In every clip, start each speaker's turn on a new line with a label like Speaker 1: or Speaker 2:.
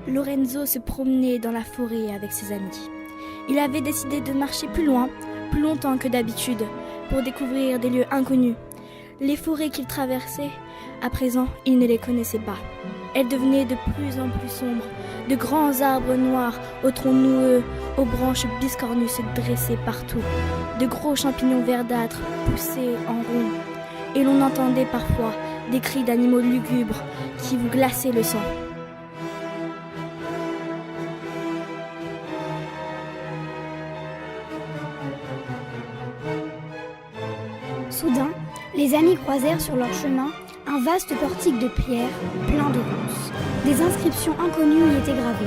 Speaker 1: Lorenzo se promenait dans la forêt avec ses amis. Il avait décidé de marcher plus loin, plus longtemps que d'habitude, pour découvrir des lieux inconnus. Les forêts qu'il traversait, à présent, il ne les connaissait pas. Elles devenaient de plus en plus sombres. De grands arbres noirs, aux troncs noueux, aux branches biscornues se dressaient partout. De gros champignons verdâtres poussaient en rond. Et l'on entendait parfois des cris d'animaux lugubres qui vous glaçaient le sang.
Speaker 2: Soudain, les amis croisèrent sur leur chemin un vaste portique de pierre plein de ronces. Des inscriptions inconnues y étaient gravées.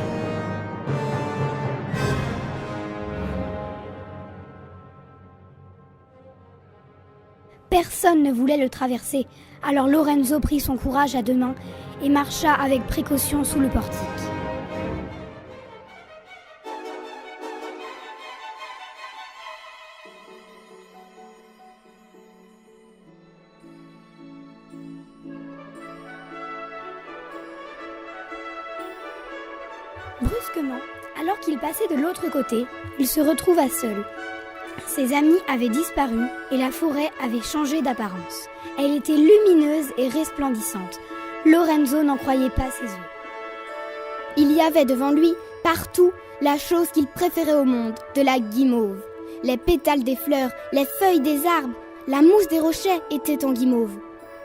Speaker 2: Personne ne voulait le traverser, alors Lorenzo prit son courage à deux mains et marcha avec précaution sous le portique. Brusquement, alors qu'il passait de l'autre côté, il se retrouva seul. Ses amis avaient disparu et la forêt avait changé d'apparence. Elle était lumineuse et resplendissante. Lorenzo n'en croyait pas ses yeux. Il y avait devant lui, partout, la chose qu'il préférait au monde, de la guimauve. Les pétales des fleurs, les feuilles des arbres, la mousse des rochers étaient en guimauve.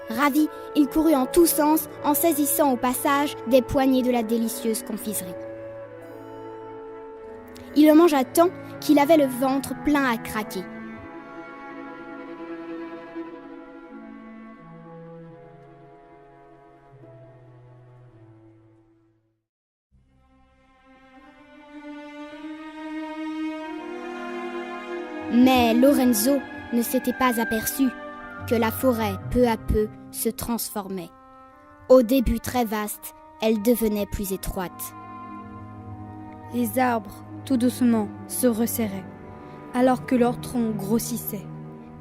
Speaker 2: Ravi, il courut en tous sens en saisissant au passage des poignées de la délicieuse confiserie. Il en mangea tant qu'il avait le ventre plein à craquer. Mais Lorenzo ne s'était pas aperçu que la forêt, peu à peu, se transformait. Au début très vaste, elle devenait plus étroite.
Speaker 3: Les arbres, tout doucement, se resserraient, alors que leurs troncs grossissaient.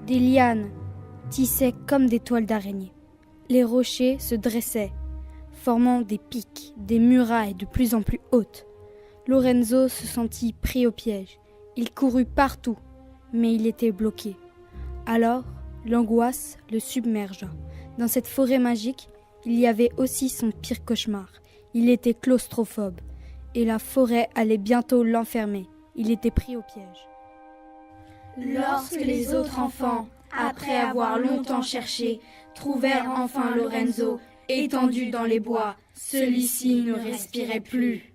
Speaker 3: Des lianes tissaient comme des toiles d'araignée. Les rochers se dressaient, formant des pics, des murailles de plus en plus hautes. Lorenzo se sentit pris au piège. Il courut partout, mais il était bloqué. Alors, l'angoisse le submergea. Dans cette forêt magique, il y avait aussi son pire cauchemar. Il était claustrophobe. Et la forêt allait bientôt l'enfermer. Il était pris au piège.
Speaker 4: Lorsque les autres enfants, après avoir longtemps cherché, trouvèrent enfin Lorenzo étendu dans les bois, celui-ci ne respirait plus.